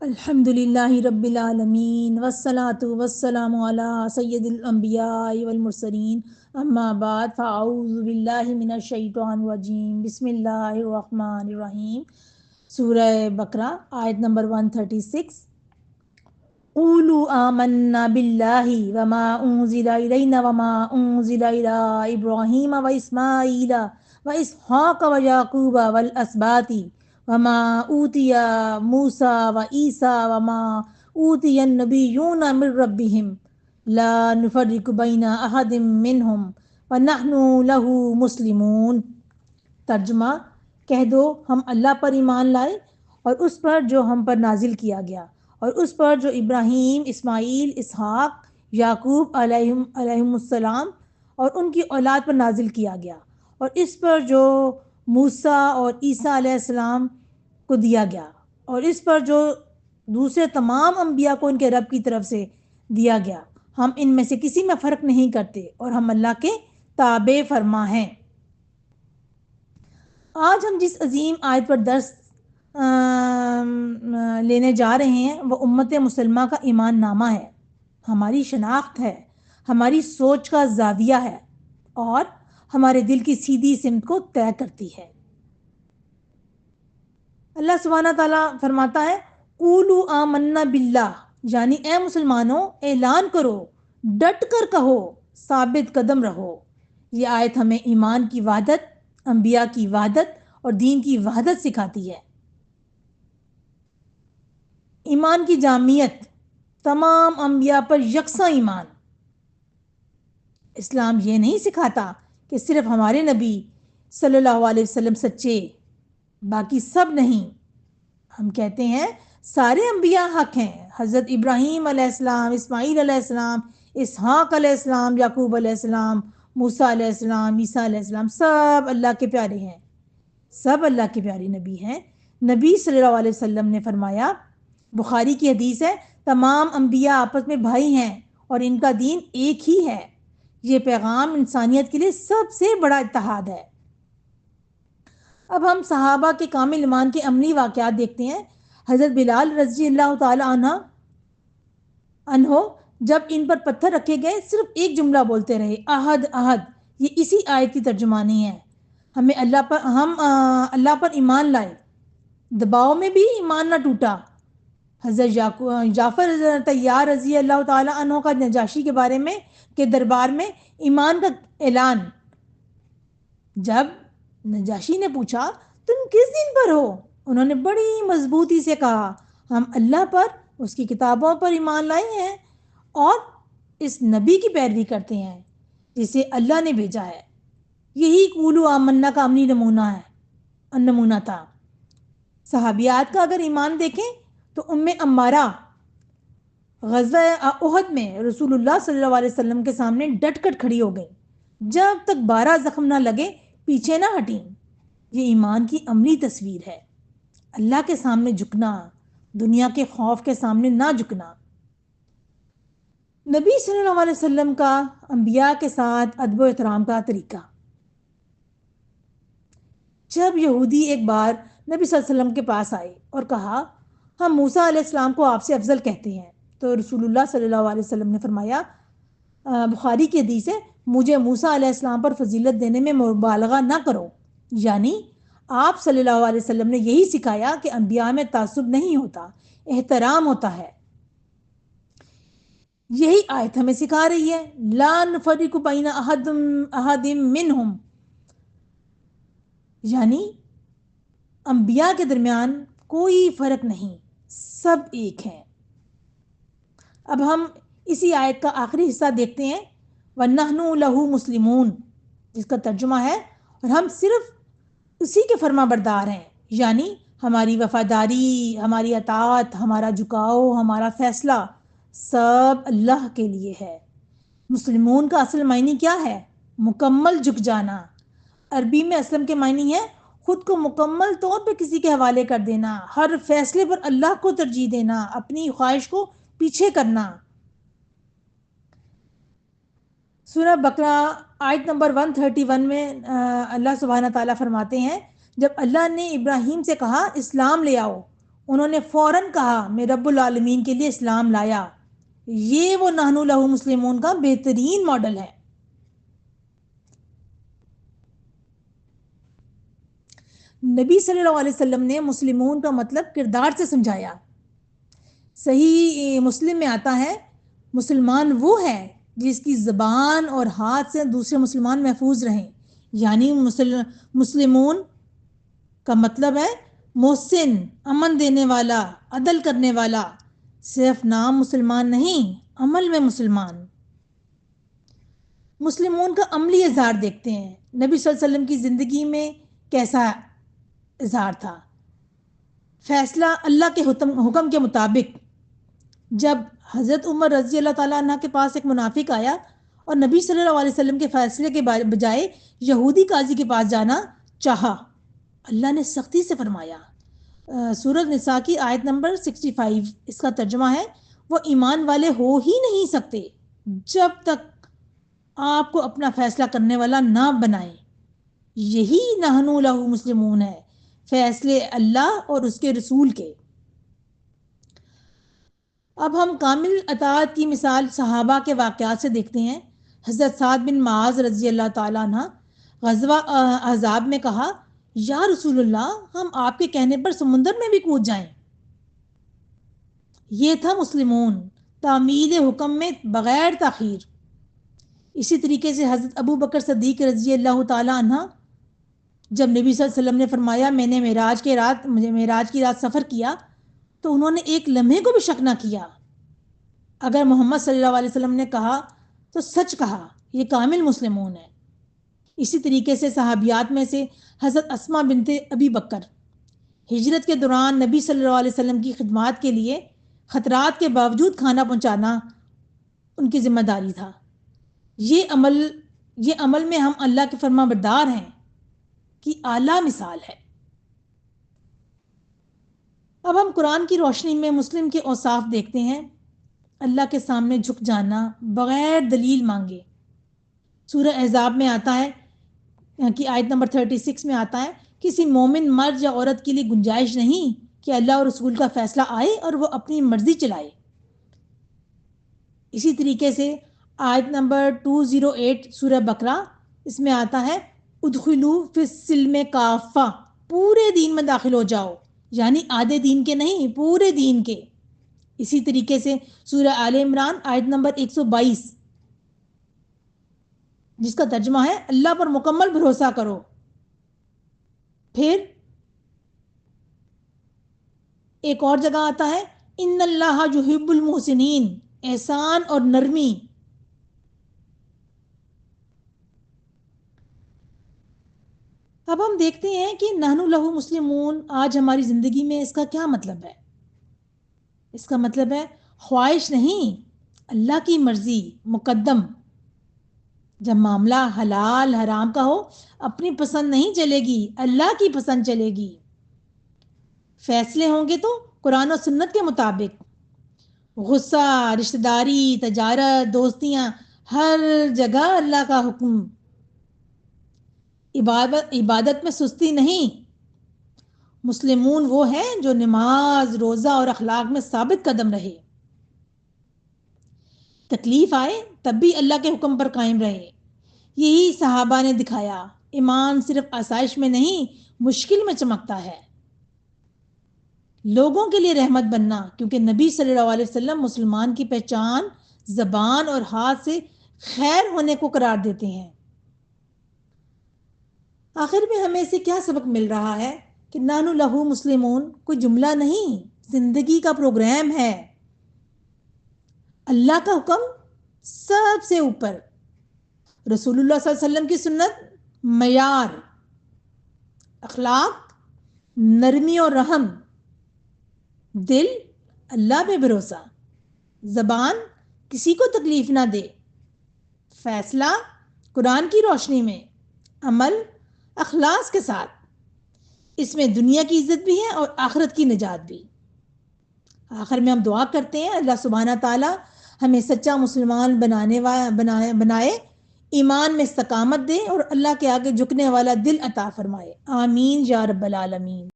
الحمدللہ رب العالمین والصلاة والسلام علی سید الانبیاء والمرسلین اما بعد فاعوذ باللہ من الشیطان الرجیم بسم اللہ الرحمن الرحیم۔ سورہ بقرہ آیت نمبر 136۔ قولوا آمنا باللہ وما انزل الینا وما انزل الی ابراہیم واسماعیل واسحاق ویعقوب والاسباط وما اوتی موسیٰ وعیسیٰ وما اوتی النبیون من ربہم لا نفرق بین احد منہم ونحن لہ مسلمون۔ ترجمہ: کہہ دو ہم اللہ پر ایمان لائے اور اس پر جو ہم پر نازل کیا گیا اور اس پر جو ابراہیم، اسماعیل، اسحاق، یعقوب علیہم السلام اور ان کی اولاد پر نازل کیا گیا اور اس پر جو موسیٰ اور عیسیٰ علیہ السلام کو دیا گیا اور اس پر جو دوسرے تمام انبیاء کو ان کے رب کی طرف سے دیا گیا، ہم ان میں سے کسی میں فرق نہیں کرتے اور ہم اللہ کے تابع فرما ہیں۔ آج ہم جس عظیم آیت پر درس لینے جا رہے ہیں وہ امت مسلمہ کا ایمان نامہ ہے، ہماری شناخت ہے، ہماری سوچ کا زاویہ ہے اور ہمارے دل کی سیدھی سمت کو طے کرتی ہے۔ اللہ سبحانہ تعالیٰ فرماتا ہے قولوا آمنا باللہ، یعنی اے مسلمانوں اعلان کرو، ڈٹ کر کہو، ثابت قدم رہو۔ یہ آیت ہمیں ایمان کی وحدت، انبیاء کی وحدت اور دین کی وحدت سکھاتی ہے۔ ایمان کی جامعیت، تمام انبیاء پر یکساں ایمان۔ اسلام یہ نہیں سکھاتا کہ صرف ہمارے نبی صلی اللہ علیہ وسلم سچے، باقی سب نہیں۔ ہم کہتے ہیں سارے انبیاء حق ہیں، حضرت ابراہیم علیہ السلام، اسماعیل علیہ السلام، اسحاق علیہ السلام، یعقوب علیہ السلام، موسیٰ علیہ السلام، عیسیٰ علیہ السلام، سب اللہ کے پیارے ہیں، سب اللہ کے پیارے نبی ہیں۔ نبی صلی اللہ علیہ وسلم نے فرمایا، بخاری کی حدیث ہے، تمام انبیاء آپس میں بھائی ہیں اور ان کا دین ایک ہی ہے۔ یہ پیغام انسانیت کے لیے سب سے بڑا اتحاد ہے۔ اب ہم صحابہ کے کامل ایمان کے عملی واقعات دیکھتے ہیں۔ حضرت بلال رضی اللہ تعالی عنہ جب ان پر پتھر رکھے گئے صرف ایک جملہ بولتے رہے، احد احد۔ یہ اسی آیت کی ترجمانی ہے، ہم اللہ پر ایمان لائے، دباؤ میں بھی ایمان نہ ٹوٹا۔ حضرت جعفر طیار رضی اللہ تعالی عنہ کا نجاشی کے بارے میں کے دربار میں ایمان کا اعلان۔ جب نجاشی نے پوچھا تم کس دین پر ہو، انہوں نے بڑی مضبوطی سے کہا ہم اللہ پر، اس کی کتابوں پر ایمان لائے ہیں اور اس نبی کی پیروی کرتے ہیں جسے اللہ نے بھیجا ہے۔ یہی قولوا آمنا کا عملی نمونہ تھا۔ صحابیات کا اگر ایمان دیکھیں تو ام عمارہ غزوہ احد میں رسول اللہ صلی اللہ علیہ وسلم کے سامنے ڈٹ کر کھڑی ہو گئی، جب تک 12 زخم نہ لگے پیچھے نہ ہٹیں۔ یہ ایمان کی عملی تصویر ہے، اللہ کے سامنے جھکنا، دنیا کے خوف کے سامنے نہ جھکنا۔ نبی صلی اللہ علیہ وسلم کا انبیاء کے ساتھ ادب و احترام کا طریقہ۔ جب یہودی ایک بار نبی صلی اللہ علیہ وسلم کے پاس آئے اور کہا ہم موسیٰ علیہ السلام کو آپ سے افضل کہتے ہیں، تو رسول اللہ صلی اللہ علیہ وسلم نے فرمایا، بخاری کی حدیث ہے، مجھے موسیٰ علیہ السلام پر فضیلت دینے میں مبالغہ نہ کرو۔ یعنی آپ صلی اللہ علیہ وسلم نے یہی سکھایا کہ انبیاء میں تعصب نہیں ہوتا، احترام ہوتا ہے۔ یہی آیت ہمیں سکھا رہی ہے، لا نفرق بین احد منہم، یعنی انبیاء کے درمیان کوئی فرق نہیں، سب ایک ہیں۔ اب ہم اسی آیت کا آخری حصہ دیکھتے ہیں، وَنَحْنُ لَهُ مُسْلِمُونَ، جس کا ترجمہ ہے اور ہم صرف اسی کے فرما بردار ہیں، یعنی ہماری وفاداری، ہماری اطاعت، ہمارا جھکاؤ، ہمارا فیصلہ سب اللہ کے لیے ہے۔ مسلمون کا اصل معنی کیا ہے؟ مکمل جھک جانا۔ عربی میں اسلم کے معنی ہے خود کو مکمل طور پہ کسی کے حوالے کر دینا، ہر فیصلے پر اللہ کو ترجیح دینا، اپنی خواہش کو پیچھے کرنا۔ سورہ بقرہ آیت نمبر 131 میں اللہ سبحانہ تعالیٰ فرماتے ہیں، جب اللہ نے ابراہیم سے کہا اسلام لے آؤ، انہوں نے فوراً کہا میں رب العالمین کے لیے اسلام لایا. یہ وہ نحن لہ مسلمون کا بہترین ماڈل ہے. نبی صلی اللہ علیہ وسلم نے مسلمون کا مطلب کردار سے سمجھایا. صحیح مسلم میں آتا ہے مسلمان وہ ہے جس کی زبان اور ہاتھ سے دوسرے مسلمان محفوظ رہیں. یعنی مسلمون کا مطلب ہے محسن، امن دینے والا، عدل کرنے والا. صرف نام مسلمان نہیں، عمل میں مسلمان. مسلمون کا عملی اظہار دیکھتے ہیں. نبی صلی اللہ علیہ وسلم کی زندگی میں کیسا اظہار تھا؟ فیصلہ اللہ کے حکم کے مطابق. جب حضرت عمر رضی اللہ تعالیٰ عنہ کے پاس ایک منافق آیا اور نبی صلی اللہ علیہ وسلم کے فیصلے کے بجائے یہودی قاضی کے پاس جانا چاہا، اللہ نے سختی سے فرمایا. سورۃ نساء کی آیت نمبر 65، اس کا ترجمہ ہے وہ ایمان والے ہو ہی نہیں سکتے جب تک آپ کو اپنا فیصلہ کرنے والا نہ بنائیں. یہی نحن لہ مسلمون ہے، فیصلے اللہ اور اس کے رسول کے. اب ہم کامل اطاعت کی مثال صحابہ کے واقعات سے دیکھتے ہیں. حضرت سعد بن معاذ رضی اللہ تعالیٰ عنہ غزوہ احزاب میں کہا یا رسول اللہ ہم آپ کے کہنے پر سمندر میں بھی کود جائیں. یہ تھا مسلمون، تعمیل حکم میں بغیر تاخیر. اسی طریقے سے حضرت ابو بکر صدیق رضی اللہ تعالیٰ عنہ جب نبی صلی اللہ علیہ وسلم نے فرمایا میں نے معراج کی رات سفر کیا تو انہوں نے ایک لمحے کو بھی شک نہ کیا. اگر محمد صلی اللہ علیہ وسلم نے کہا تو سچ کہا. یہ کامل مسلمون ہے. اسی طریقے سے صحابیات میں سے حضرت اسماء بنت ابی بکر ہجرت کے دوران نبی صلی اللہ علیہ وسلم کی خدمات کے لیے خطرات کے باوجود کھانا پہنچانا ان کی ذمہ داری تھا. یہ عمل میں ہم اللہ کے فرما بردار ہیں کی اعلیٰ مثال ہے. اب ہم قرآن کی روشنی میں مسلم کے اوصاف دیکھتے ہیں. اللہ کے سامنے جھک جانا بغیر دلیل مانگے. سورہ احزاب میں آتا ہے کہ آیت نمبر 36 میں آتا ہے کسی مومن مرد یا عورت کے لیے گنجائش نہیں کہ اللہ اور رسول کا فیصلہ آئے اور وہ اپنی مرضی چلائے. اسی طریقے سے آیت نمبر 208 سورہ بقرہ، اس میں آتا ہے ادخلوا فی السلم کافہ، پورے دین میں داخل ہو جاؤ، یعنی آدھے دین کے نہیں، پورے دین کے. اسی طریقے سے سورہ آل عمران آیت نمبر 122 جس کا ترجمہ ہے اللہ پر مکمل بھروسہ کرو. پھر ایک اور جگہ آتا ہے ان اللہ یحب المحسنین، احسان اور نرمی. اب ہم دیکھتے ہیں کہ نحن لہ مسلمون آج ہماری زندگی میں اس کا کیا مطلب ہے. اس کا مطلب ہے خواہش نہیں، اللہ کی مرضی مقدم. جب معاملہ حلال حرام کا ہو اپنی پسند نہیں چلے گی، اللہ کی پسند چلے گی. فیصلے ہوں گے تو قرآن و سنت کے مطابق. غصہ، رشتہ داری، تجارت، دوستیاں، ہر جگہ اللہ کا حکم. عبادت میں سستی نہیں. مسلمون وہ ہیں جو نماز، روزہ اور اخلاق میں ثابت قدم رہے. تکلیف آئے تب بھی اللہ کے حکم پر قائم رہے. یہی صحابہ نے دکھایا. ایمان صرف آسائش میں نہیں، مشکل میں چمکتا ہے. لوگوں کے لیے رحمت بننا، کیونکہ نبی صلی اللہ علیہ وسلم مسلمان کی پہچان زبان اور ہاتھ سے خیر ہونے کو قرار دیتے ہیں. آخر میں ہمیں سے کیا سبق مل رہا ہے کہ نحن لہ مسلمون کوئی جملہ نہیں، زندگی کا پروگرام ہے. اللہ کا حکم سب سے اوپر، رسول اللہ صلی اللہ علیہ وسلم کی سنت معیار، اخلاق نرمی اور رحم، دل اللہ پہ بھروسہ، زبان کسی کو تکلیف نہ دے، فیصلہ قرآن کی روشنی میں، عمل اخلاص کے ساتھ. اس میں دنیا کی عزت بھی ہے اور آخرت کی نجات بھی. آخر میں ہم دعا کرتے ہیں اللہ سبحانہ تعالی ہمیں سچا مسلمان بنائے، ایمان میں استقامت دے اور اللہ کے آگے جھکنے والا دل عطا فرمائے. آمین یا رب العالمین.